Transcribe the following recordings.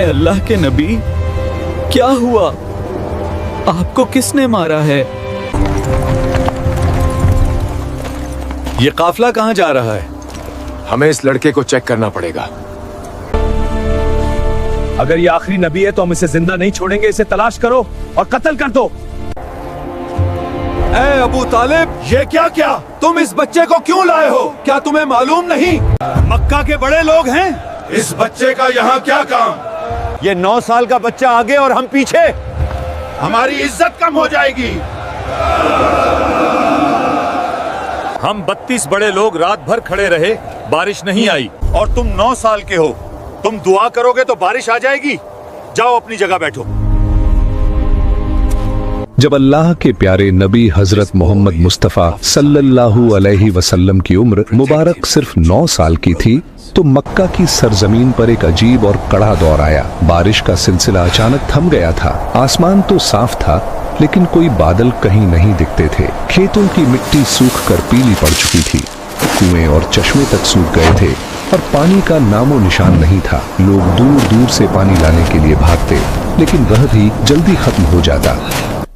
اے अल्लाह के नबी, क्या हुआ? आपको किसने मारा है? ये काफिला कहाँ जा रहा है? हमें इस लड़के को चेक करना पड़ेगा। अगर ये आखिरी नबी है तो हम इसे जिंदा नहीं छोड़ेंगे। इसे तलाश करो और कत्ल कर दो। ए अबू तालिब, ये क्या क्या? तुम इस बच्चे को क्यों लाए हो? क्या तुम्हें मालूम नहीं? मक्का के बड़े लोग हैं। इस बच्चे का यहाँ क्या काम? ये 9 साल का बच्चा आगे और हम पीछे। हमारी इज्जत कम हो जाएगी। हम 32 बड़े लोग रात भर खड़े रहे, बारिश नहीं आई, और तुम 9 साल के हो। तुम दुआ करोगे तो बारिश आ जाएगी। जाओ अपनी जगह बैठो। जब अल्लाह के प्यारे नबी हजरत मोहम्मद मुस्तफ़ा सल्लल्लाहु अलैहि वसल्लम की उम्र मुबारक सिर्फ 9 साल की थी तो मक्का की सरजमीन पर एक अजीब और कड़ा दौर आया। बारिश का सिलसिला अचानक थम गया था। आसमान तो साफ था लेकिन कोई बादल कहीं नहीं दिखते थे। खेतों की मिट्टी सूख कर पीली पड़ चुकी थी। कुएं और चश्मे तक सूख गए थे और पानी का नामो निशान नहीं था। लोग दूर दूर से पानी लाने के लिए भागते लेकिन वह भी जल्दी खत्म हो जाता।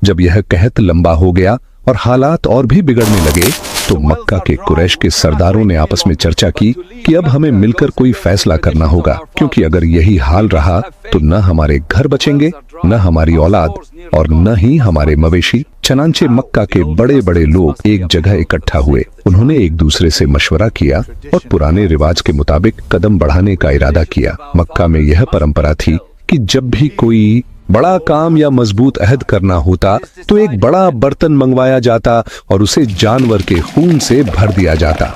जब यह कहत लंबा हो गया और हालात और भी बिगड़ने लगे तो मक्का के कुरैश के सरदारों ने आपस में चर्चा की कि अब हमें मिलकर कोई फैसला करना होगा, क्योंकि अगर यही हाल रहा तो न हमारे घर बचेंगे, न हमारी औलाद और न ही हमारे मवेशी। चनांचे मक्का के बड़े बड़े लोग एक जगह इकट्ठा हुए। उन्होंने एक दूसरे से मशवरा किया और पुराने रिवाज के मुताबिक कदम बढ़ाने का इरादा किया। मक्का में यह परंपरा थी कि जब भी कोई बड़ा काम या मजबूत अहद करना होता तो एक बड़ा बर्तन मंगवाया जाता और उसे जानवर के खून से भर दिया जाता।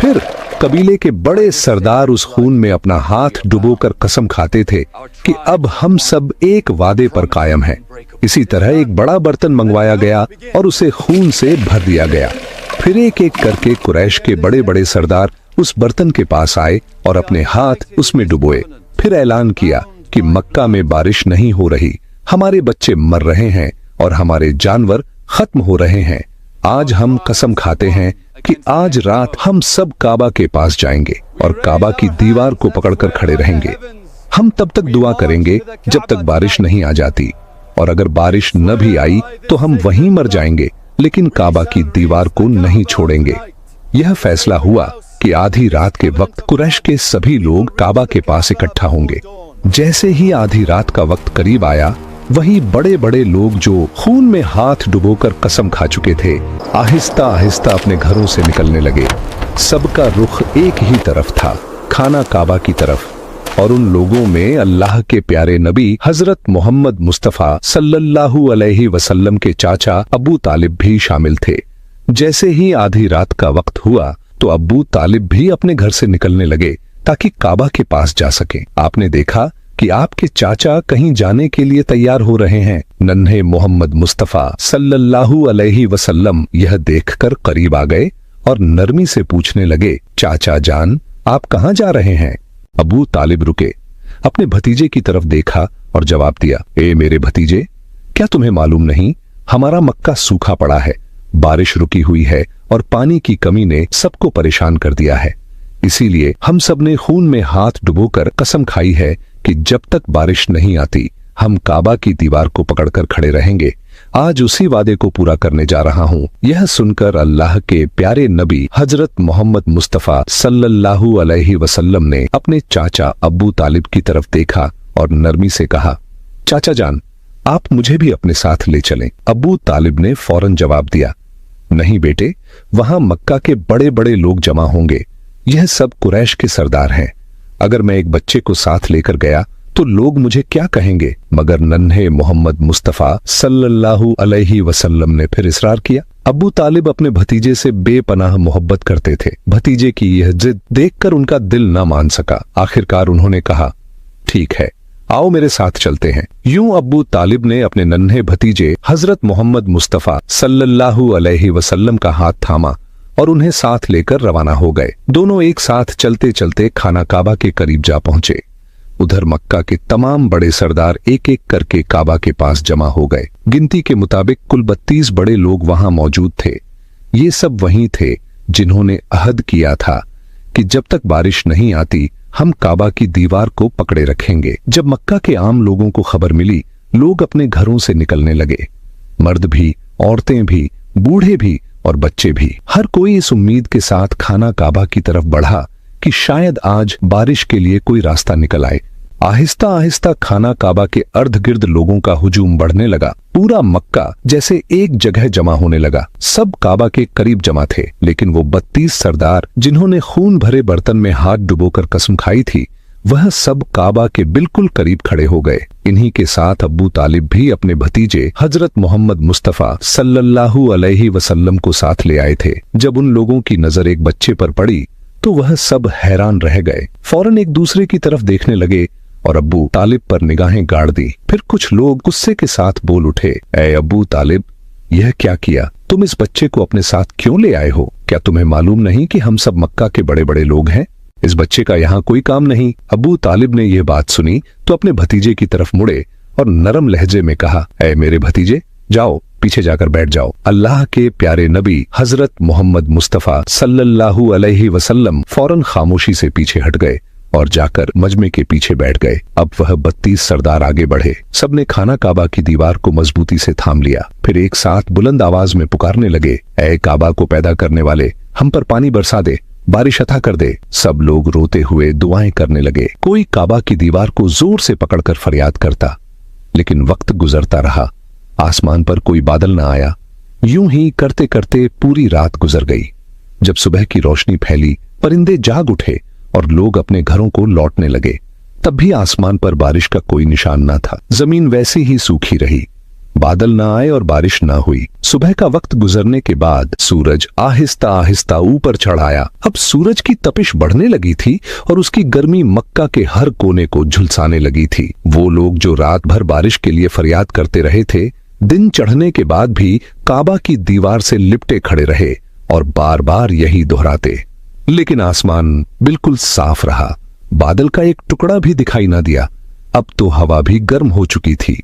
फिर कबीले के बड़े सरदार उस खून में अपना हाथ डुबोकर कसम खाते थे कि अब हम सब एक वादे पर कायम हैं। इसी तरह एक बड़ा बर्तन मंगवाया गया और उसे खून से भर दिया गया। फिर एक एक करके कुरैश के बड़े बड़े सरदार उस बर्तन के पास आए और अपने हाथ उसमें डुबोए। फिर ऐलान किया कि मक्का में बारिश नहीं हो रही, हमारे बच्चे मर रहे हैं और हमारे जानवर खत्म हो रहे हैं। आज हम कसम खाते हैं कि आज रात हम सब काबा के पास जाएंगे और काबा की दीवार को पकड़कर खड़े रहेंगे। हम तब तक दुआ करेंगे जब तक बारिश नहीं आ जाती, और अगर बारिश न भी आई तो हम वहीं मर जाएंगे, लेकिन काबा की दीवार को नहीं छोड़ेंगे। यह फैसला हुआ कि आधी रात के वक्त कुरैश के सभी लोग काबा के पास इकट्ठा होंगे। जैसे ही आधी रात का वक्त करीब आया, वही बड़े बड़े लोग जो खून में हाथ डुबोकर कसम खा चुके थे आहिस्ता आहिस्ता अपने घरों से निकलने लगे। सबका रुख एक ही तरफ था, खाना काबा की तरफ। और उन लोगों में अल्लाह के प्यारे नबी हजरत मोहम्मद मुस्तफ़ा सल्लल्लाहु अलैहि वसल्लम के चाचा अबू तालिब भी शामिल थे। जैसे ही आधी रात का वक्त हुआ तो अबू तालिब भी अपने घर से निकलने लगे ताकि काबा के पास जा सके। आपने देखा कि आपके चाचा कहीं जाने के लिए तैयार हो रहे हैं। नन्हे मोहम्मद मुस्तफ़ा सल्लल्लाहु अलैहि वसल्लम यह देखकर करीब आ गए और नरमी से पूछने लगे, चाचा जान, आप कहाँ जा रहे हैं? अबू तालिब रुके, अपने भतीजे की तरफ देखा और जवाब दिया, ए मेरे भतीजे, क्या तुम्हें मालूम नहीं, हमारा मक्का सूखा पड़ा है, बारिश रुकी हुई है और पानी की कमी ने सबको परेशान कर दिया है। इसीलिए हम सब ने खून में हाथ डुबोकर कसम खाई है कि जब तक बारिश नहीं आती हम काबा की दीवार को पकड़कर खड़े रहेंगे। आज उसी वादे को पूरा करने जा रहा हूँ। यह सुनकर अल्लाह के प्यारे नबी हजरत मोहम्मद मुस्तफ़ा सल्लल्लाहु अलैहि वसल्लम ने अपने चाचा अबू तालिब की तरफ देखा और नरमी से कहा, चाचा जान, आप मुझे भी अपने साथ ले चलें। अबू तालिब ने फौरन जवाब दिया, नहीं बेटे, वहां मक्का के बड़े बड़े लोग जमा होंगे। यह सब कुरैश के सरदार हैं। अगर मैं एक बच्चे को साथ लेकर गया तो लोग मुझे क्या कहेंगे? मगर नन्हे मोहम्मद मुस्तफ़ा सल्लल्लाहु अलैहि वसल्लम ने फिर इसरार किया। अबू तालिब अपने भतीजे से बेपनाह मोहब्बत करते थे। भतीजे की यह जिद देखकर उनका दिल न मान सका। आखिरकार उन्होंने कहा, ठीक है, आओ मेरे साथ चलते हैं। यूं अबू तालिब ने अपने नन्हे भतीजे हजरत मोहम्मद मुस्तफ़ा सल्लल्लाहु अलैहि वसल्लम का हाथ थामा और उन्हें साथ लेकर रवाना हो गए। दोनों एक साथ चलते चलते खाना काबा के करीब जा पहुंचे। उधर मक्का के तमाम बड़े सरदार एक एक करके काबा के पास जमा हो गए। गिनती के मुताबिक कुल 32 बड़े लोग वहां मौजूद थे। ये सब वही थे जिन्होंने अहद किया था कि जब तक बारिश नहीं आती हम काबा की दीवार को पकड़े रखेंगे। जब मक्का के आम लोगों को खबर मिली, लोग अपने घरों से निकलने लगे। मर्द भी, औरतें भी, बूढ़े भी और बच्चे भी। हर कोई इस उम्मीद के साथ खाना काबा की तरफ बढ़ा कि शायद आज बारिश के लिए कोई रास्ता निकल आए। आहिस्ता आहिस्ता खाना काबा के अर्ध गिर्द लोगों का हुजूम बढ़ने लगा। पूरा मक्का जैसे एक जगह जमा होने लगा। सब काबा के करीब जमा थे, लेकिन वो 32 सरदार जिन्होंने खून भरे बर्तन में हाथ डुबोकर कसम खाई थी, वह सब काबा के बिल्कुल करीब खड़े हो गए। इन्हीं के साथ अब्बू तालिब भी अपने भतीजे हजरत मोहम्मद मुस्तफा सल्लल्लाहु अलैहि वसल्लम को साथ ले आए थे। जब उन लोगों की नजर एक बच्चे पर पड़ी तो वह सब हैरान रह गए। फौरन एक दूसरे की तरफ देखने लगे और अब्बू तालिब पर निगाहें गाड़ दी। फिर कुछ लोग गुस्से के साथ बोल उठे, ऐ अब्बू तालिब, यह क्या किया? तुम इस बच्चे को अपने साथ क्यों ले आए हो? क्या तुम्हें मालूम नहीं कि हम सब मक्का के बड़े बड़े लोग हैं? इस बच्चे का यहाँ कोई काम नहीं। अब्बू तालिब ने यह बात सुनी तो अपने भतीजे की तरफ मुड़े और नरम लहजे में कहा, ऐ मेरे भतीजे, जाओ पीछे जाकर बैठ जाओ। अल्लाह के प्यारे नबी हजरत मोहम्मद मुस्तफा सल्लल्लाहु अलैहि वसल्लम फौरन खामोशी से पीछे हट गए और जाकर मजमे के पीछे बैठ गए। अब वह 32 सरदार आगे बढ़े। सबने खाना काबा की दीवार को मजबूती से थाम लिया। फिर एक साथ बुलंद आवाज में पुकारने लगे, ऐ काबा को पैदा करने वाले, हम पर पानी बरसा दे, बारिश अता कर दे। सब लोग रोते हुए दुआएं करने लगे। कोई काबा की दीवार को जोर से पकड़कर फरियाद करता, लेकिन वक्त गुजरता रहा। आसमान पर कोई बादल न आया। यूं ही करते करते पूरी रात गुजर गई। जब सुबह की रोशनी फैली, परिंदे जाग उठे और लोग अपने घरों को लौटने लगे। तब भी आसमान पर बारिश का कोई निशान न था। जमीन वैसे ही सूखी रही। बादल न आए और बारिश न हुई। सुबह का वक्त गुजरने के बाद सूरज आहिस्ता आहिस्ता ऊपर चढ़ आया। अब सूरज की तपिश बढ़ने लगी थी और उसकी गर्मी मक्का के हर कोने को झुलसाने लगी थी। वो लोग जो रात भर बारिश के लिए फरियाद करते रहे थे, दिन चढ़ने के बाद भी काबा की दीवार से लिपटे खड़े रहे और बार बार यही दोहराते। लेकिन आसमान बिल्कुल साफ रहा। बादल का एक टुकड़ा भी दिखाई न दिया। अब तो हवा भी गर्म हो चुकी थी।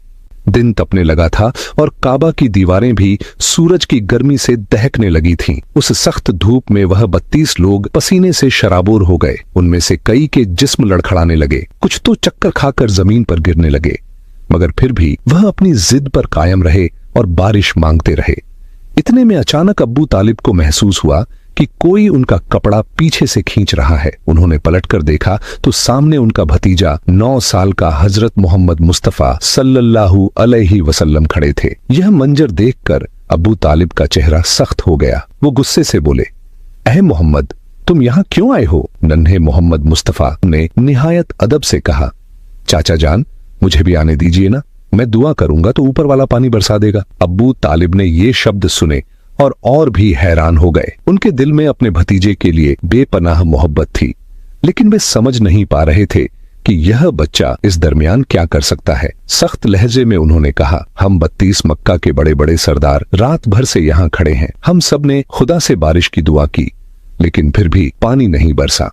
दिन तपने लगा था और काबा की दीवारें भी सूरज की गर्मी से दहकने लगी थीं। उस सख्त धूप में वह 32 लोग पसीने से शराबोर हो गए। उनमें से कई के जिस्म लड़खड़ाने लगे, कुछ तो चक्कर खाकर जमीन पर गिरने लगे, मगर फिर भी वह अपनी जिद पर कायम रहे और बारिश मांगते रहे। इतने में अचानक अब्बू तालिब को महसूस हुआ कि कोई उनका कपड़ा पीछे से खींच रहा है। उन्होंने पलटकर देखा तो सामने उनका भतीजा 9 साल का हजरत मोहम्मद मुस्तफा सल्लल्लाहु अलैहि वसल्लम खड़े थे। यह मंजर देखकर अब्बू तालिब का चेहरा सख्त हो गया। वो गुस्से से बोले, ऐ मोहम्मद, तुम यहाँ क्यों आए हो? नन्हे मोहम्मद मुस्तफा ने निहायत अदब से कहा, चाचा जान, मुझे भी आने दीजिए ना, मैं दुआ करूंगा तो ऊपर वाला पानी बरसा देगा। अब्बू तालिब ने ये शब्द सुने और भी हैरान हो गए। उनके दिल में अपने भतीजे के लिए बेपनाह मोहब्बत थी, लेकिन वे समझ नहीं पा रहे थे कि यह बच्चा इस दरमियान क्या कर सकता है। सख्त लहजे में उन्होंने कहा, हम 32 मक्का के बड़े बड़े सरदार रात भर से यहाँ खड़े हैं। हम सब ने खुदा से बारिश की दुआ की, लेकिन फिर भी पानी नहीं बरसा,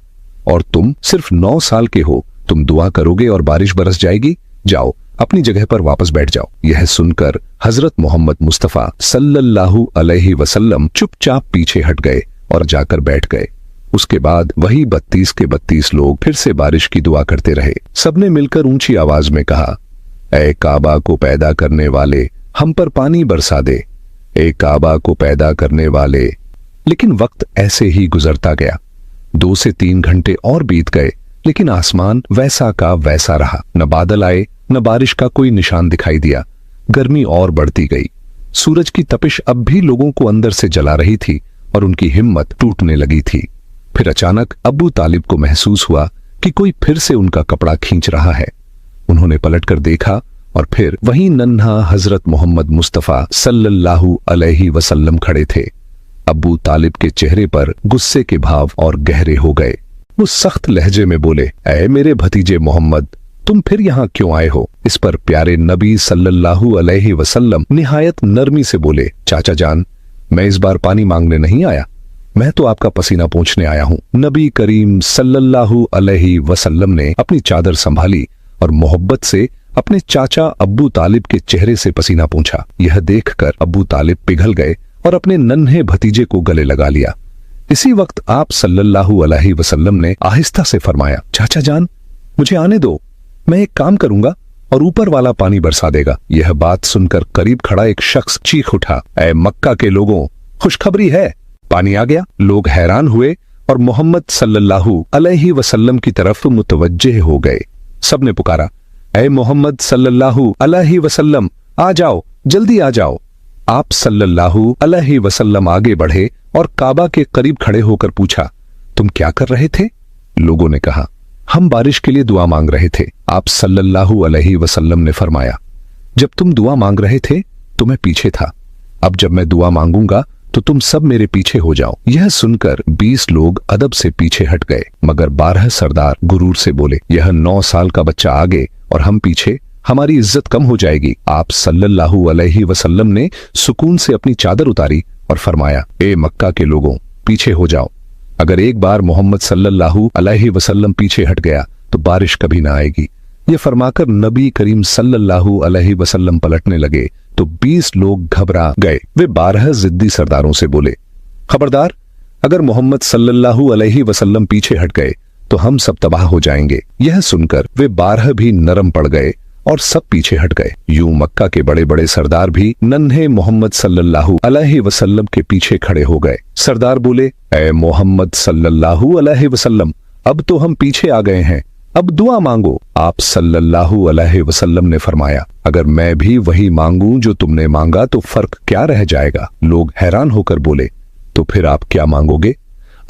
और तुम सिर्फ 9 साल के हो। तुम दुआ करोगे और बारिश बरस जाएगी? जाओ अपनी जगह पर वापस बैठ जाओ। यह सुनकर हजरत मोहम्मद मुस्तफा सल्लल्लाहु अलैहि वसल्लम चुपचाप पीछे हट गए और जाकर बैठ गए। उसके बाद वही 32 के 32 लोग फिर से बारिश की दुआ करते रहे। सबने मिलकर ऊंची आवाज में कहा, ऐ काबा को पैदा करने वाले, हम पर पानी बरसा दे। ऐ काबा को पैदा करने वाले। लेकिन वक्त ऐसे ही गुजरता गया। 2 से 3 घंटे और बीत गए, लेकिन आसमान वैसा का वैसा रहा। न बादल आए, न बारिश का कोई निशान दिखाई दिया। गर्मी और बढ़ती गई। सूरज की तपिश अब भी लोगों को अंदर से जला रही थी और उनकी हिम्मत टूटने लगी थी। फिर अचानक अब्बू तालिब को महसूस हुआ कि कोई फिर से उनका कपड़ा खींच रहा है। उन्होंने पलटकर देखा और फिर वही नन्हा हजरत मोहम्मद मुस्तफा सल्लल्लाहु अलैहि वसल्लम खड़े थे। अब्बू तालिब के चेहरे पर गुस्से के भाव और गहरे हो गए। वो सख्त लहजे में बोले, ऐ मेरे भतीजे मोहम्मद, तुम फिर यहाँ क्यों आए हो? इस पर प्यारे नबी सल्लल्लाहु अलैहि वसल्लम निहायत नरमी से बोले, चाचा जान, मैं इस बार पानी मांगने नहीं आया, मैं तो आपका पसीना पोंछने आया हूँ। नबी करीम सल्लल्लाहु अलैहि वसल्लम ने अपनी चादर संभाली और मोहब्बत से अपने चाचा अब्बू तालिब के चेहरे से पसीना पोंछा। यह देखकर अब्बू तालिब पिघल गए और अपने नन्हे भतीजे को गले लगा लिया। इसी वक्त आप सल्लल्लाहु अलैहि वसल्लम ने आहिस्ता से फरमाया, चाचा जान मुझे आने दो, मैं एक काम करूंगा और ऊपर वाला पानी बरसा देगा। यह बात सुनकर करीब खड़ा एक शख्स चीख उठा, ऐ मक्का के लोगों, खुशखबरी है, पानी आ गया। लोग हैरान हुए और मोहम्मद सल्लल्लाहु अलैहि वसल्लम की तरफ मुतवज्जे हो गए। सबने पुकारा, ऐ मोहम्मद सल्लल्लाहु अलैहि वसल्लम, आ जाओ, जल्दी आ जाओ। आप सल्लल्लाहु अलैहि वसल्लम आगे बढ़े और काबा के करीब खड़े होकर पूछा, तुम क्या कर रहे थे? लोगों ने कहा, हम बारिश के लिए दुआ मांग रहे थे। आप सल्लल्लाहु अलैहि वसल्लम ने फरमाया, जब तुम दुआ मांग रहे थे तो मैं पीछे था, अब जब मैं दुआ मांगूंगा तो तुम सब मेरे पीछे हो जाओ। यह सुनकर 20 लोग अदब से पीछे हट गए, मगर 12 सरदार गुरूर से बोले, यह 9 साल का बच्चा आगे और हम पीछे, हमारी इज्जत कम हो जाएगी। आप सल्लल्लाहु अलैहि वसल्लम ने सुकून से अपनी चादर उतारी और फरमाया, ए मक्का के लोगों, पीछे हो जाओ। अगर एक बार मोहम्मद सल्लल्लाहु अलैहि वसल्लम पीछे हट गया तो बारिश कभी ना आएगी। यह फरमाकर नबी करीम सल्लल्लाहु अलैहि वसल्लम पलटने लगे तो 20 लोग घबरा गए। वे 12 जिद्दी सरदारों से बोले, खबरदार, अगर मोहम्मद सल्लल्लाहु अलैहि वसल्लम पीछे हट गए तो हम सब तबाह हो जाएंगे। यह सुनकर वे 12 भी नरम पड़ गए और सब पीछे हट गए। यूं मक्का के बड़े बड़े सरदार भी नन्हे मोहम्मद सल्लल्लाहु अलैहि वसल्लम के पीछे खड़े हो गए। सरदार बोले, ऐ मोहम्मद सल्लल्लाहु अलैहि वसल्लम, अब तो हम पीछे आ गए हैं, अब दुआ मांगो। आप सल्लल्लाहु अलैहि वसल्लम ने फरमाया, अगर मैं भी वही मांगूं जो तुमने मांगा तो फर्क क्या रह जाएगा? लोग हैरान होकर बोले, तो फिर आप क्या मांगोगे?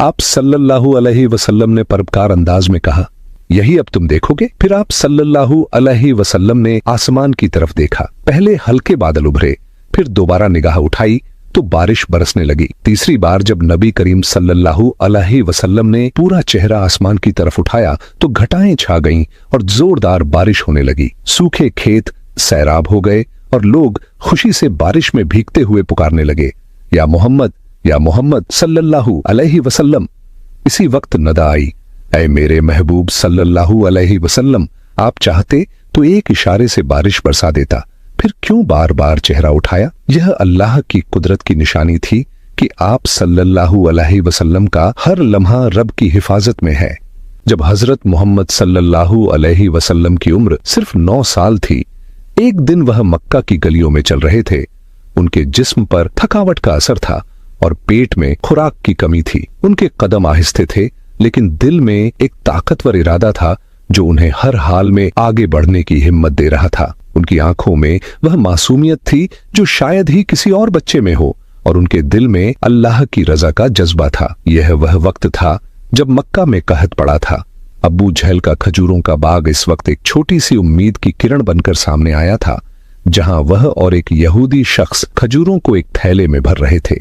आप सल्लल्लाहु अलैहि वसल्लम ने परोपकार अंदाज में कहा, यही अब तुम देखोगे। फिर आप सल्लल्लाहु अलैहि वसल्लम ने आसमान की तरफ देखा। पहले हल्के बादल उभरे, फिर दोबारा निगाह उठाई तो बारिश बरसने लगी। तीसरी बार जब नबी करीम सल्लल्लाहु अलैहि वसल्लम ने पूरा चेहरा आसमान की तरफ उठाया तो घटाएं छा गईं और जोरदार बारिश होने लगी। सूखे खेत सैराब हो गए और लोग खुशी से बारिश में भीगते हुए पुकारने लगे, या मोहम्मद सल्लल्लाहु अलैहि वसल्लम। इसी वक्त नदा आई, ऐ मेरे महबूब सल्लल्लाहु अलैहि वसल्लम, आप चाहते तो एक इशारे से बारिश बरसा देता, फिर क्यों बार बार चेहरा उठाया? यह अल्लाह की कुदरत की निशानी थी कि आप सल्लल्लाहु अलैहि वसल्लम का हर लम्हा रब की हिफाजत में है। जब हजरत मोहम्मद सल्लल्लाहु अलैहि वसल्लम की उम्र सिर्फ 9 साल थी, एक दिन वह मक्का की गलियों में चल रहे थे। उनके जिस्म पर थकावट का असर था और पेट में खुराक की कमी थी। उनके कदम आहिस्ते थे, लेकिन दिल में एक ताकतवर इरादा था जो उन्हें हर हाल में आगे बढ़ने की हिम्मत दे रहा था। उनकी आंखों में वह मासूमियत थी जो शायद ही किसी और बच्चे में हो, और उनके दिल में अल्लाह की रजा का जज्बा था। यह वह वक्त था जब मक्का में कहत पड़ा था। अब्बू जहल का खजूरों का बाग इस वक्त एक छोटी सी उम्मीद की किरण बनकर सामने आया था, जहां वह और एक यहूदी शख्स खजूरों को एक थैले में भर रहे थे।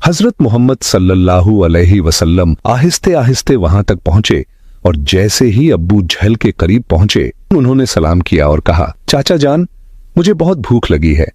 हजरत मोहम्मद सल्लल्लाहु अलैहि वसल्लम आहिस्ते आहिस्ते वहां तक पहुंचे और जैसे ही अब्बू जहल के करीब पहुंचे उन्होंने सलाम किया और कहा, चाचा जान, मुझे बहुत भूख लगी है,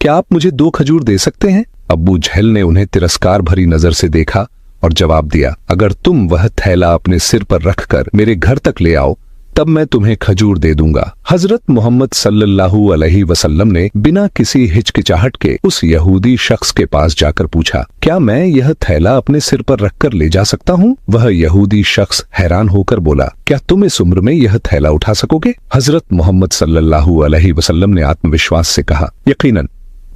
क्या आप मुझे 2 खजूर दे सकते हैं? अब्बू जहल ने उन्हें तिरस्कार भरी नजर से देखा और जवाब दिया, अगर तुम वह थैला अपने सिर पर रखकर मेरे घर तक ले आओ तब मैं तुम्हें खजूर दे दूंगा। हजरत मोहम्मद सल्लल्लाहु अलैहि वसल्लम ने बिना किसी हिचकिचाहट के उस यहूदी शख्स के पास जाकर पूछा, क्या मैं यह थैला अपने सिर पर रखकर ले जा सकता हूँ? वह यहूदी शख्स हैरान होकर बोला, क्या तुम इस उम्र में यह थैला उठा सकोगे? हजरत मोहम्मद सल्लल्लाहु अलैहि वसल्लम ने आत्मविश्वास से कहा, यकीनन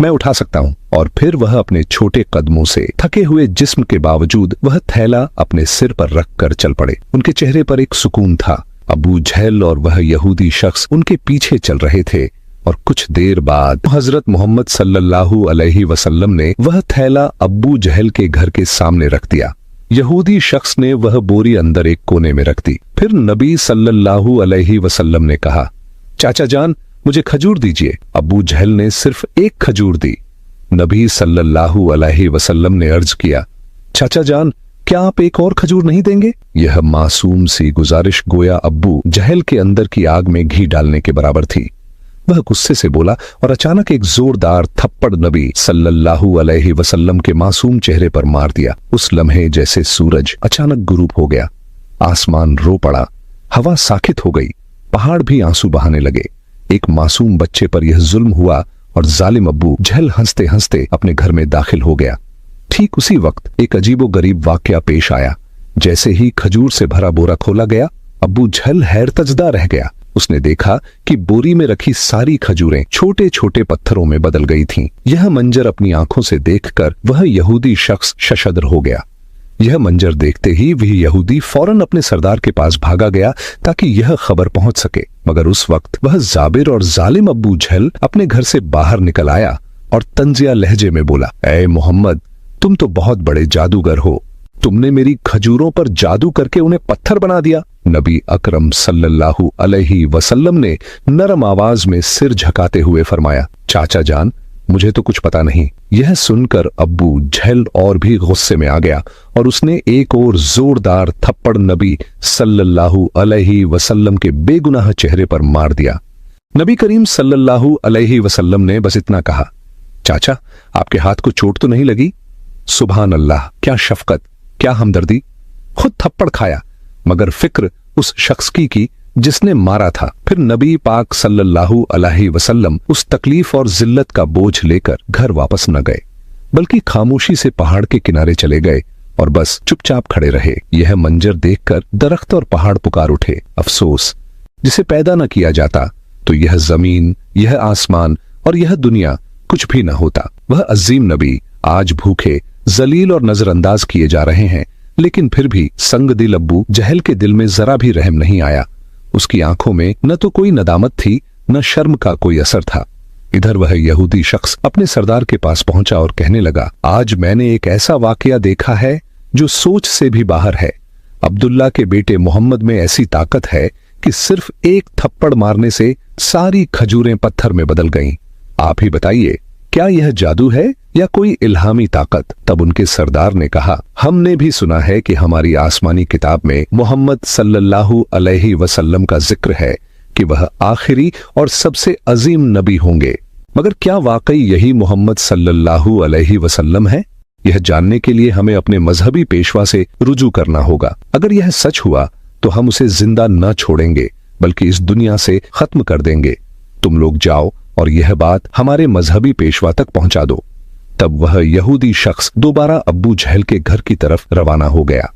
मैं उठा सकता हूँ। और फिर वह अपने छोटे कदमों से थके हुए जिस्म के बावजूद वह थैला अपने सिर पर रखकर चल पड़े। उनके चेहरे पर एक सुकून था। अबू जहल और वह यहूदी शख्स उनके पीछे चल रहे थे और कुछ देर बाद हजरत मोहम्मद सल्लल्लाहु अलैहि वसल्लम ने वह थैला अब्बू जहल के घर के सामने रख दिया। यहूदी शख्स ने वह बोरी अंदर एक कोने में रख दी। फिर नबी सल्लल्लाहु अलैहि वसल्लम ने कहा, चाचा जान, मुझे खजूर दीजिए। अब्बू जहल ने सिर्फ एक खजूर दी। नबी सल्लल्लाहु अलैहि वसल्लम ने अर्ज किया, चाचा जान, क्या आप एक और खजूर नहीं देंगे? यह मासूम सी गुजारिश गोया अब्बू जहल के अंदर की आग में घी डालने के बराबर थी। वह गुस्से से बोला और अचानक एक जोरदार थप्पड़ नबी सल्लल्लाहु अलैहि वसल्लम के मासूम चेहरे पर मार दिया। उस लम्हे जैसे सूरज अचानक गुरूब हो गया, आसमान रो पड़ा, हवा साकित हो गई, पहाड़ भी आंसू बहाने लगे। एक मासूम बच्चे पर यह जुल्म हुआ और जालिम अब्बू जहल हंसते हंसते अपने घर में दाखिल हो गया। ठीक उसी वक्त एक अजीबोगरीब वाकया पेश आया। जैसे ही खजूर से भरा बोरा खोला गया, अब्बू झल हैरतजदा रह गया। उसने देखा कि बोरी में रखी सारी खजूरें छोटे छोटे पत्थरों में बदल गई थीं। यह मंजर अपनी आंखों से देखकर वह यहूदी शख्स शशद्र हो गया। यह मंजर देखते ही वह यहूदी फौरन अपने सरदार के पास भागा गया ताकि यह खबर पहुंच सके। मगर उस वक्त वह जाबिर और जालिम अब्बू झल अपने घर से बाहर निकल आया और तंजिया लहजे में बोला, ऐ मोहम्मद, तुम तो बहुत बड़े जादूगर हो। तुमने मेरी खजूरों पर जादू करके उन्हें पत्थर बना दिया। नबी अकरम सल्लल्लाहु अलैहि वसल्लम ने नरम आवाज में सिर झुकाते हुए फरमाया, चाचा जान, मुझे तो कुछ पता नहीं। यह सुनकर अब्बू झल और भी गुस्से में आ गया और उसने एक और जोरदार थप्पड़ नबी सल्लल्लाहु अलैहि वसल्लम के बेगुनाह चेहरे पर मार दिया। नबी करीम सल्लल्लाहु अलैहि वसल्लम ने बस इतना कहा, चाचा, आपके हाथ को चोट तो नहीं लगी? सुभान अल्लाह, क्या शफकत, क्या हमदर्दी। खुद थप्पड़ खाया मगर फिक्र उस शख्स की जिसने मारा था। फिर नबी पाक सल्लल्लाहु अलैहि वसल्लम उस तकलीफ और जिल्लत का बोझ लेकर घर वापस न गए, बल्कि खामोशी से पहाड़ के किनारे चले गए और बस चुपचाप खड़े रहे। यह मंजर देखकर दरख्त और पहाड़ पुकार उठे, अफसोस, जिसे पैदा न किया जाता तो यह जमीन, यह आसमान और यह दुनिया कुछ भी न होता। वह अजीम नबी आज भूखे, जलील और नजरअंदाज किए जा रहे हैं, लेकिन फिर भी संग दिल अब्बू जहल के दिल में जरा भी रहम नहीं आया। उसकी आंखों में न तो कोई नदामत थी, न शर्म का कोई असर था। इधर वह यहूदी शख्स अपने सरदार के पास पहुंचा और कहने लगा, आज मैंने एक ऐसा वाकया देखा है जो सोच से भी बाहर है। अब्दुल्ला के बेटे मोहम्मद में ऐसी ताकत है कि सिर्फ एक थप्पड़ मारने से सारी खजूरें पत्थर में बदल गईं। आप ही बताइए, क्या यह जादू है या कोई इल्हामी ताकत? तब उनके सरदार ने कहा, हमने भी सुना है कि हमारी आसमानी किताब में मोहम्मद सल्लल्लाहु अलैहि वसल्लम का जिक्र है कि वह आखिरी और सबसे अजीम नबी होंगे, मगर क्या वाकई यही मोहम्मद सल्लल्लाहु अलैहि वसल्लम है? यह जानने के लिए हमें अपने मजहबी पेशवा से रुजू करना होगा। अगर यह सच हुआ तो हम उसे जिंदा न छोड़ेंगे, बल्कि इस दुनिया से खत्म कर देंगे। तुम लोग जाओ और यह बात हमारे मजहबी पेशवा तक पहुंचा दो। तब वह यहूदी शख्स दोबारा अब्बू झल के घर की तरफ रवाना हो गया।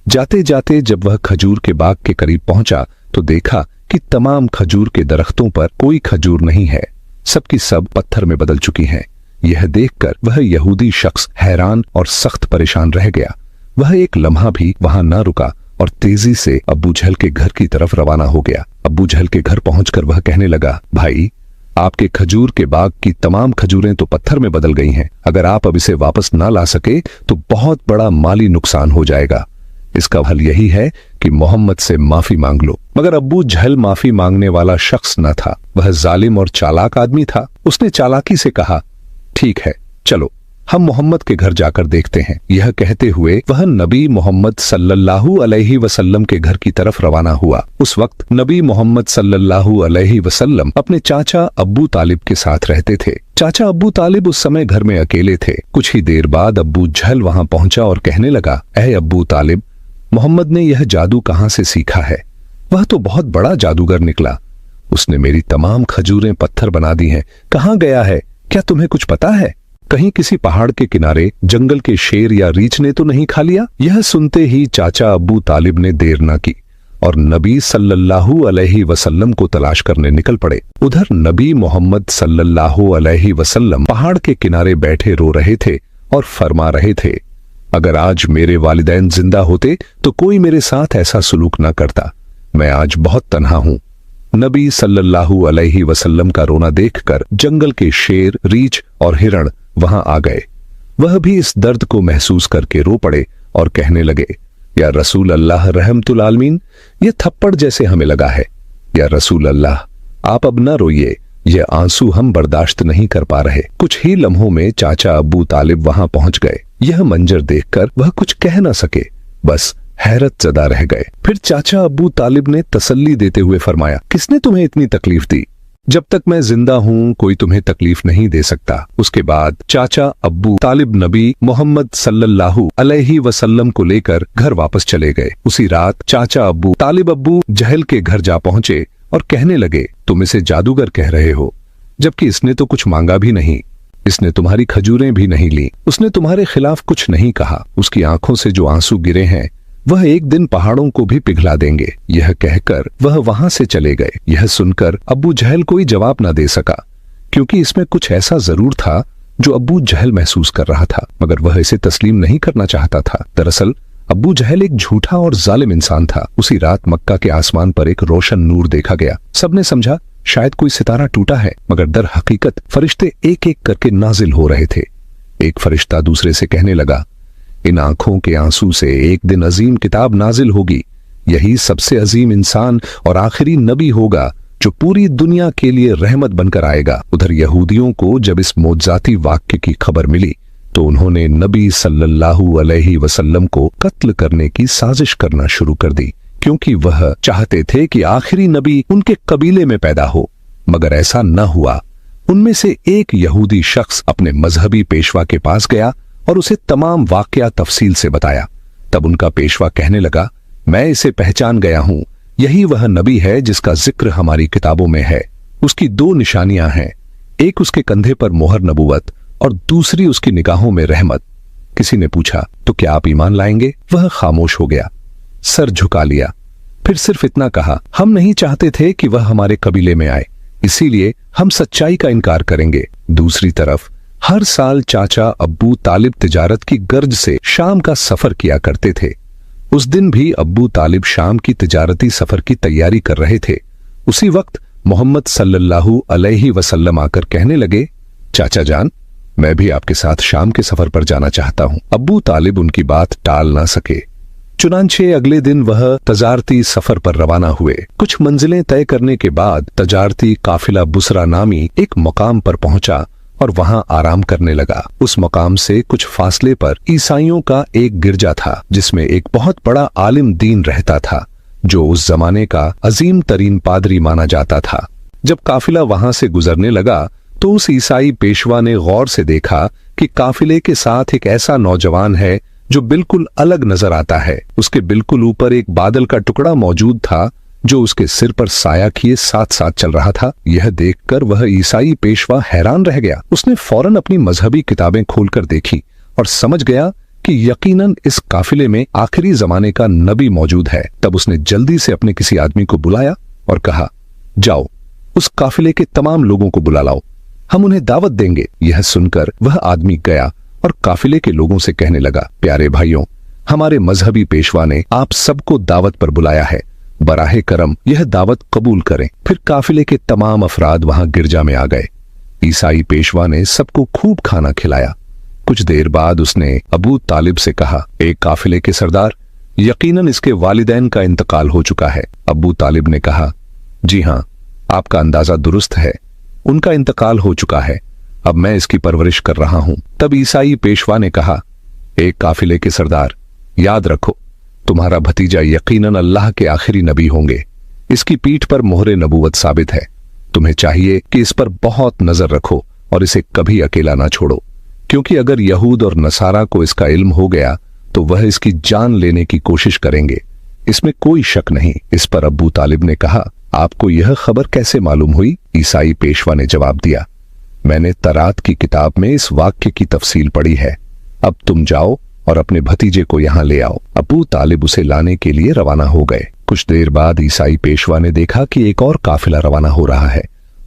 जाते जाते जब वह खजूर के बाग के करीब पहुंचा तो देखा कि तमाम खजूर के दरख्तों पर कोई खजूर नहीं है, सबकी सब पत्थर में बदल चुकी हैं। यह देखकर वह यहूदी शख्स हैरान और सख्त परेशान रह गया। वह एक लम्हा भी वहां न रुका और तेजी से अब्बू झल के घर की तरफ रवाना हो गया। अब्बू झल के घर पहुंचकर वह कहने लगा, भाई, आपके खजूर के बाग की तमाम खजूरें तो पत्थर में बदल गई हैं। अगर आप अब इसे वापस ना ला सके तो बहुत बड़ा माली नुकसान हो जाएगा। इसका हल यही है कि मोहम्मद से माफी मांग लो। मगर अब्बू झल माफी मांगने वाला शख्स न था, वह जालिम और चालाक आदमी था। उसने चालाकी से कहा, ठीक है, चलो हम मोहम्मद के घर जाकर देखते हैं। यह कहते हुए वह नबी मोहम्मद सल्लल्लाहु अलैहि वसल्लम के घर की तरफ रवाना हुआ। उस वक्त नबी मोहम्मद सल्लल्लाहु अलैहि वसल्लम अपने चाचा अब्बू तालिब के साथ रहते थे। चाचा अब्बू तालिब उस समय घर में अकेले थे। कुछ ही देर बाद अब्बू झल वहां पहुंचा और कहने लगा, ऐ अब्बू तालिब, मोहम्मद ने यह जादू कहां से सीखा है? वह तो बहुत बड़ा जादूगर निकला। उसने मेरी तमाम खजूरें पत्थर बना दी हैं। कहां गया है? क्या तुम्हें कुछ पता है? कहीं किसी पहाड़ के किनारे जंगल के शेर या रीछ ने तो नहीं खा लिया? यह सुनते ही चाचा अब्बू तालिब ने देर न की और नबी सल्लल्लाहु अलैहि वसल्लम को तलाश करने निकल पड़े। उधर नबी मोहम्मद सल्लल्लाहु अलैहि वसल्लम पहाड़ के किनारे बैठे रो रहे थे और फरमा रहे थे, अगर आज मेरे वालिदैन जिंदा होते तो कोई मेरे साथ ऐसा सुलूक ना करता। मैं आज बहुत तन्हा हूं। नबी सल्लल्लाहु अलैहि वसल्लम का रोना देखकर जंगल के शेर, रीछ और हिरण वहां आ गए। वह भी इस दर्द को महसूस करके रो पड़े और कहने लगे, या रसूल अल्लाह रहमतुल आलमीन, ये थप्पड़ जैसे हमें लगा है। या रसूल अल्लाह, आप अब न रोइए, ये आंसू हम बर्दाश्त नहीं कर पा रहे। कुछ ही लम्हों में चाचा अब्बू तालिब वहां पहुंच गए। यह मंजर देखकर वह कुछ कह न सके, बस हैरत ज़दा रह गए। फिर चाचा अब्बू तालिब ने तसल्ली देते हुए फरमाया, किसने तुम्हें इतनी तकलीफ दी? जब तक मैं जिंदा हूं कोई तुम्हें तकलीफ नहीं दे सकता। उसके बाद चाचा अब्बू तालिब नबी मोहम्मद सल्लल्लाहु अलैहि वसल्लम को लेकर घर वापस चले गए। उसी रात चाचा अब्बू तालिब अब्बू जहल के घर जा पहुंचे और कहने लगे, तुम इसे जादूगर कह रहे हो, जबकि इसने तो कुछ मांगा भी नहीं। इसने तुम्हारी खजूरें भी नहीं ली, उसने तुम्हारे खिलाफ कुछ नहीं कहा, उसकी आंखों से जो आंसू गिरे हैं वह एक दिन पहाड़ों को भी पिघला देंगे। यह कहकर वह वहां से चले गए। यह सुनकर अब्बू जहल कोई जवाब न दे सका, क्योंकि इसमें कुछ ऐसा जरूर था जो अब्बू जहल महसूस कर रहा था, मगर वह इसे तस्लीम नहीं करना चाहता था। दरअसल अब्बू जहल एक झूठा और जालिम इंसान था। उसी रात मक्का के आसमान पर एक रोशन नूर देखा गया। सबने समझा शायद कोई सितारा टूटा है, मगर दर हकीकत फरिश्ते एक एक करके नाजिल हो रहे थे। एक फरिश्ता दूसरे से कहने लगा, इन आंखों के आंसू से एक दिन अजीम किताब नाजिल होगी। यही सबसे अजीम इंसान और आखिरी नबी होगा जो पूरी दुनिया के लिए रहमत बनकर आएगा। उधर यहूदियों को जब इस मौजज़ाती वाक्य की खबर मिली तो उन्होंने नबी सल्लल्लाहु अलैहि वसल्लम को कत्ल करने की साजिश करना शुरू कर दी, क्योंकि वह चाहते थे कि आखिरी नबी उनके कबीले में पैदा हो, मगर ऐसा न हुआ। उनमें से एक यहूदी शख्स अपने मजहबी पेशवा के पास गया और उसे तमाम वाकया तफसील से बताया। तब उनका पेशवा कहने लगा, मैं इसे पहचान गया हूं, यही वह नबी है जिसका जिक्र हमारी किताबों में है। उसकी दो निशानियां हैं, एक उसके कंधे पर मोहर नबूवत और दूसरी उसकी निगाहों में रहमत। किसी ने पूछा, तो क्या आप ईमान लाएंगे? वह खामोश हो गया, सर झुका लिया, फिर सिर्फ इतना कहा, हम नहीं चाहते थे कि वह हमारे कबीले में आए, इसीलिए हम सच्चाई का इनकार करेंगे। दूसरी तरफ हर साल चाचा अब्बू तालिब तिजारत की गर्ज से शाम का सफर किया करते थे। उस दिन भी अब्बू तालिब शाम की तिजारती सफर की तैयारी कर रहे थे। उसी वक्त मोहम्मद सल्लल्लाहु अलैहि वसल्लम आकर कहने लगे, चाचा जान, मैं भी आपके साथ शाम के सफर पर जाना चाहता हूं। अब्बू तालिब उनकी बात टाल ना सके, चुनांचे अगले दिन वह तजारती सफर पर रवाना हुए। कुछ मंजिलें तय करने के बाद तजारती काफिला बुसरा नामी एक मकाम पर पहुंचा और वहां आराम करने लगा। उस मकाम से कुछ फासले पर ईसाइयों का एक गिरजा था, जिसमें एक बहुत बड़ा आलिम दीन रहता था, जो उस जमाने का अजीम तरीन पादरी माना जाता था। जब काफिला वहां से गुजरने लगा तो उस ईसाई पेशवा ने गौर से देखा कि काफिले के साथ एक ऐसा नौजवान है जो बिल्कुल अलग नजर आता है। उसके बिल्कुल ऊपर एक बादल का टुकड़ा मौजूद था जो उसके सिर पर साया किए साथ साथ चल रहा था। यह देखकर वह ईसाई पेशवा हैरान रह गया। उसने फौरन अपनी मजहबी किताबें खोलकर देखी और समझ गया कि यकीनन इस काफिले में आखिरी जमाने का नबी मौजूद है। तब उसने जल्दी से अपने किसी आदमी को बुलाया और कहा, जाओ उस काफिले के तमाम लोगों को बुला लाओ, हम उन्हें दावत देंगे। यह सुनकर वह आदमी गया और काफिले के लोगों से कहने लगा, प्यारे भाइयों, हमारे मजहबी पेशवा ने आप सबको दावत पर बुलाया है, बराहे करम यह दावत कबूल करें। फिर काफिले के तमाम अफराद वहां गिरजा में आ गए। ईसाई पेशवा ने सबको खूब खाना खिलाया। कुछ देर बाद उसने अबू तालिब से कहा, एक काफिले के सरदार, यकीनन इसके वालिदैन का इंतकाल हो चुका है। अबू तालिब ने कहा, जी हां, आपका अंदाजा दुरुस्त है, उनका इंतकाल हो चुका है, अब मैं इसकी परवरिश कर रहा हूं। तब ईसाई पेशवा ने कहा, एक काफिले के सरदार, याद रखो तुम्हारा भतीजा यकीनन अल्लाह के आखिरी नबी होंगे, इसकी पीठ पर मोहरे नबूवत साबित है, तुम्हें चाहिए कि इस पर बहुत नजर रखो और इसे कभी अकेला ना छोड़ो, क्योंकि अगर यहूद और नसारा को इसका इल्म हो गया तो वह इसकी जान लेने की कोशिश करेंगे, इसमें कोई शक नहीं। इस पर अबू तालिब ने कहा, आपको यह खबर कैसे मालूम हुई? ईसाई पेशवा ने जवाब दिया, मैंने तरात की किताब में इस वाक्य की तफसील पढ़ी है, अब तुम जाओ और अपने भतीजे को यहां ले आओ। अबू तालिब उसे लाने के लिए रवाना हो गए। कुछ देर बाद ईसाई पेशवा ने देखा कि एक और काफिला रवाना हो रहा है।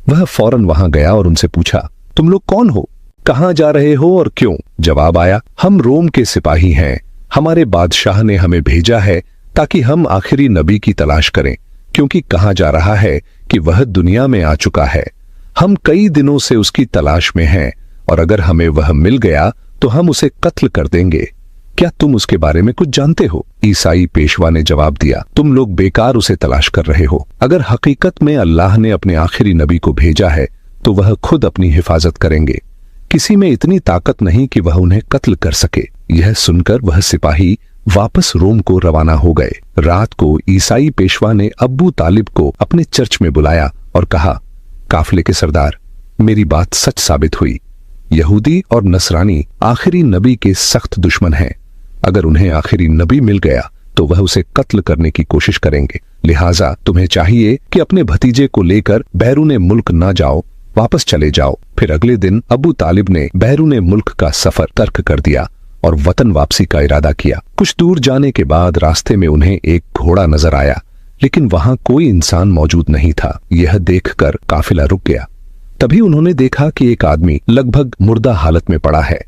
वह फौरन वहां गया और उनसे पूछा, तुम लोग कौन हो, कहां जा रहे हो और क्यों? जवाब आया, हम रोम के सिपाही हैं, हमारे बादशाह ने हमें भेजा है ताकि हम आखिरी नबी की तलाश करें, क्योंकि कहा जा रहा है कि वह दुनिया में आ चुका है। हम कई दिनों से उसकी तलाश में हैं और अगर हमें वह मिल गया तो हम उसे कत्ल कर देंगे। क्या तुम उसके बारे में कुछ जानते हो? ईसाई पेशवा ने जवाब दिया, तुम लोग बेकार उसे तलाश कर रहे हो। अगर हकीकत में अल्लाह ने अपने आखिरी नबी को भेजा है तो वह खुद अपनी हिफाजत करेंगे, किसी में इतनी ताकत नहीं कि वह उन्हें कत्ल कर सके। यह सुनकर वह सिपाही वापस रोम को रवाना हो गए। रात को ईसाई पेशवा ने अब्बू तालिब को अपने चर्च में बुलाया और कहा, काफिले के सरदार, मेरी बात सच साबित हुई, यहूदी और नसरानी आखिरी नबी के सख्त दुश्मन हैं। अगर उन्हें आखिरी नबी मिल गया तो वह उसे कत्ल करने की कोशिश करेंगे, लिहाजा तुम्हें चाहिए कि अपने भतीजे को लेकर बैरून मुल्क ना जाओ वापस चले जाओ। फिर अगले दिन अबू तालिब ने बैरून मुल्क का सफर तर्क कर दिया और वतन वापसी का इरादा किया। कुछ दूर जाने के बाद रास्ते में उन्हें एक घोड़ा नजर आया, लेकिन वहां कोई इंसान मौजूद नहीं था। यह देखकर काफिला रुक गया। तभी उन्होंने देखा कि एक आदमी लगभग मुर्दा हालत में पड़ा है।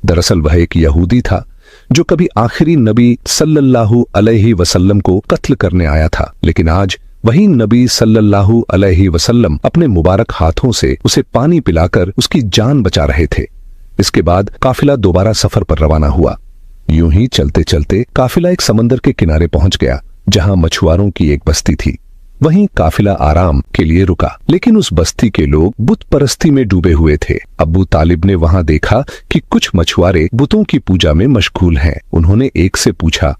दरअसल वह एक यहूदी था जो कभी आखिरी नबी सल्लल्लाहु अलैहि वसल्लम को कत्ल करने आया था, लेकिन आज वही नबी सल्लल्लाहु अलैहि वसल्लम अपने मुबारक हाथों से उसे पानी पिलाकर उसकी जान बचा रहे थे। इसके बाद काफिला दोबारा सफर पर रवाना हुआ। यूं ही चलते चलते काफिला एक समंदर के किनारे पहुंच गया जहां मछुआरों की एक बस्ती थी। वहीं काफिला आराम के लिए रुका, लेकिन उस बस्ती के लोग बुत परस्ती में डूबे हुए थे। अबू तालिब ने वहां देखा कि कुछ मछुआरे बुतों की पूजा में मशगूल हैं। उन्होंने एक से पूछा,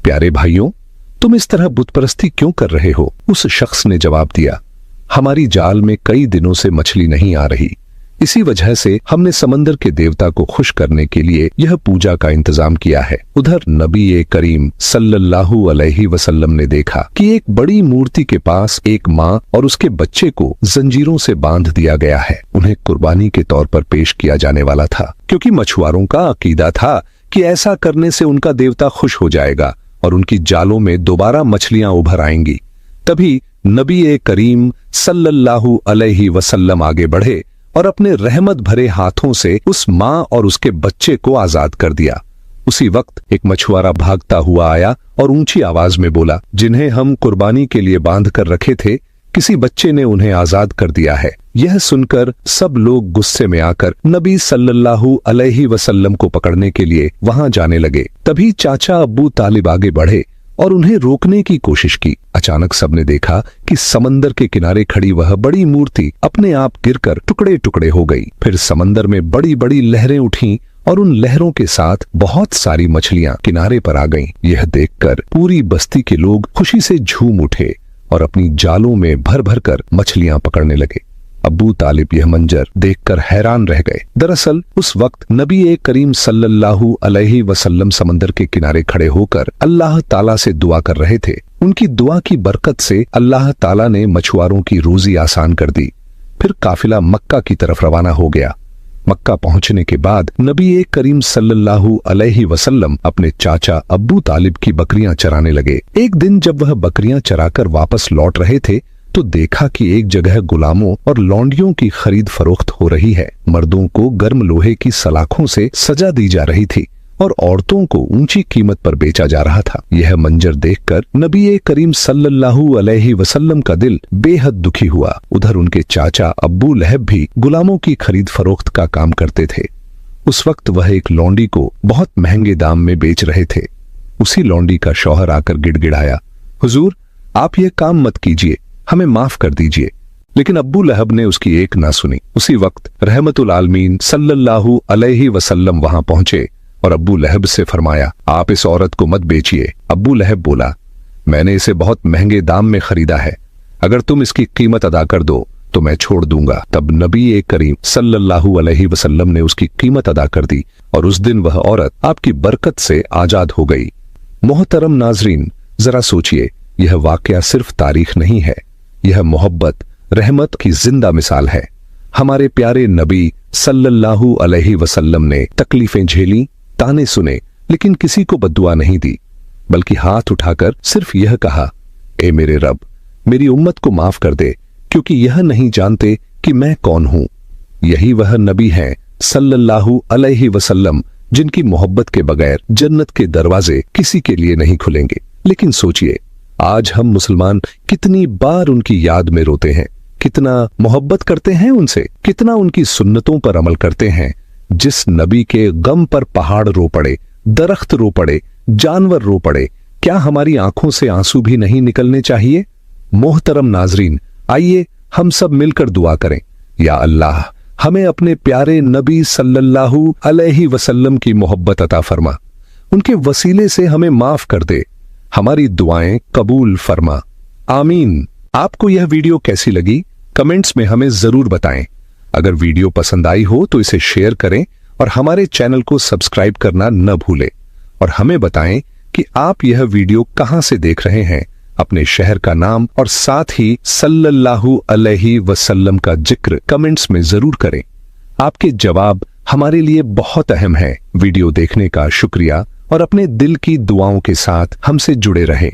प्यारे भाइयों, तुम इस तरह बुत परस्ती क्यों कर रहे हो? उस शख्स ने जवाब दिया, हमारी जाल में कई दिनों से मछली नहीं आ रही, इसी वजह से हमने समंदर के देवता को खुश करने के लिए यह पूजा का इंतजाम किया है। उधर नबी करीम सल्लल्लाहु अलैहि वसल्लम ने देखा कि एक बड़ी मूर्ति के पास एक माँ और उसके बच्चे को जंजीरों से बांध दिया गया है। उन्हें कुर्बानी के तौर पर पेश किया जाने वाला था, क्योंकि मछुआरों का अकीदा था कि ऐसा करने से उनका देवता खुश हो जाएगा और उनकी जालों में दोबारा मछलियां उभर आएंगी। तभी नबी करीम सल्लल्लाहु अलैहि वसल्लम आगे बढ़े और अपने रहमत भरे हाथों से उस माँ और उसके बच्चे को आजाद कर दिया। उसी वक्त एक मछुआरा भागता हुआ आया और ऊंची आवाज में बोला, जिन्हें हम कुर्बानी के लिए बांध कर रखे थे, किसी बच्चे ने उन्हें आजाद कर दिया है। यह सुनकर सब लोग गुस्से में आकर नबी सल्लल्लाहु अलैहि वसल्लम को पकड़ने के लिए वहां जाने लगे। तभी चाचा अबू तालिब आगे बढ़े और उन्हें रोकने की कोशिश की। अचानक सबने देखा कि समंदर के किनारे खड़ी वह बड़ी मूर्ति अपने आप गिरकर टुकड़े टुकड़े हो गई। फिर समंदर में बड़ी बड़ी लहरें उठीं और उन लहरों के साथ बहुत सारी मछलियां किनारे पर आ गईं। यह देखकर पूरी बस्ती के लोग खुशी से झूम उठे और अपनी जालों में भर भर कर मछलियां पकड़ने लगे। अबू तालिब यह मंजर देखकर हैरान रह गए। दरअसल उस वक्त नबी करीम सल्लल्लाहु अलैहि वसल्लम समंदर के किनारे खड़े होकर अल्लाह ताला से दुआ कर रहे थे। उनकी दुआ की बरकत से अल्लाह ताला ने मछुआरों की रोजी आसान कर दी। फिर काफिला मक्का की तरफ रवाना हो गया। मक्का पहुंचने के बाद नबी करीम सल्लल्लाहु अलैहि वसल्लम अपने चाचा अबू तालिब की बकरियां चराने लगे। एक दिन जब वह बकरियां चराकर वापस लौट रहे थे तो देखा कि एक जगह गुलामों और लौंडियों की खरीद फरोख्त हो रही है। मर्दों को गर्म लोहे की सलाखों से सजा दी जा रही थी और औरतों को ऊंची कीमत पर बेचा जा रहा था। यह मंजर देखकर नबी करीम सल्लल्लाहु अलैहि वसल्लम का दिल बेहद दुखी हुआ। उधर उनके चाचा अब्बू लहब भी गुलामों की खरीद फरोख्त का काम करते थे। उस वक्त वह एक लौंडी को बहुत महंगे दाम में बेच रहे थे। उसी लौंडी का शौहर आकर गिड़गिड़ाया, हुजूर, आप यह काम मत कीजिए, हमें माफ कर दीजिए। लेकिन अब्बू लहब ने उसकी एक ना सुनी। उसी वक्त रहमतुल आलमीन सल्लल्लाहु अलैहि वसल्लम वहां पहुंचे और अब्बू लहब से फरमाया, आप इस औरत को मत बेचिए। अब्बू लहब बोला, मैंने इसे बहुत महंगे दाम में खरीदा है, अगर तुम इसकी कीमत अदा कर दो तो मैं छोड़ दूंगा। तब नबी करीम सल्लल्लाहु अलैहि वसल्लम ने उसकी कीमत अदा कर दी और उस दिन वह औरत आपकी बरकत से आजाद हो गई। मोहतरम नाजरीन, जरा सोचिए, यह वाकया सिर्फ तारीख नहीं है, यह मोहब्बत, रहमत की जिंदा मिसाल है। हमारे प्यारे नबी सल्लल्लाहु अलैहि वसल्लम ने तकलीफें झेली, ताने सुने, लेकिन किसी को बद्दुआ नहीं दी, बल्कि हाथ उठाकर सिर्फ यह कहा, ए मेरे रब, मेरी उम्मत को माफ कर दे, क्योंकि यह नहीं जानते कि मैं कौन हूं। यही वह नबी हैं सल्लल्लाहु अलैहि वसल्लम जिनकी मोहब्बत के बगैर जन्नत के दरवाजे किसी के लिए नहीं खुलेंगे। लेकिन सोचिए, आज हम मुसलमान कितनी बार उनकी याद में रोते हैं, कितना मोहब्बत करते हैं उनसे, कितना उनकी सुन्नतों पर अमल करते हैं। जिस नबी के गम पर पहाड़ रो पड़े, दरख्त रो पड़े, जानवर रो पड़े, क्या हमारी आंखों से आंसू भी नहीं निकलने चाहिए? मोहतरम नाजरीन, आइए हम सब मिलकर दुआ करें, या अल्लाह, हमें अपने प्यारे नबी सल्लल्लाहु अलैहि वसल्लम की मोहब्बत अता फरमा, उनके वसीले से हमें माफ कर दे, हमारी दुआएं कबूल फरमा, आमीन। आपको यह वीडियो कैसी लगी कमेंट्स में हमें जरूर बताएं। अगर वीडियो पसंद आई हो तो इसे शेयर करें और हमारे चैनल को सब्सक्राइब करना न भूलें और हमें बताएं कि आप यह वीडियो कहां से देख रहे हैं, अपने शहर का नाम और साथ ही सल्लल्लाहु अलैहि वसल्लम का जिक्र कमेंट्स में जरूर करें। आपके जवाब हमारे लिए बहुत अहम है। वीडियो देखने का शुक्रिया और अपने दिल की दुआओं के साथ हमसे जुड़े रहें।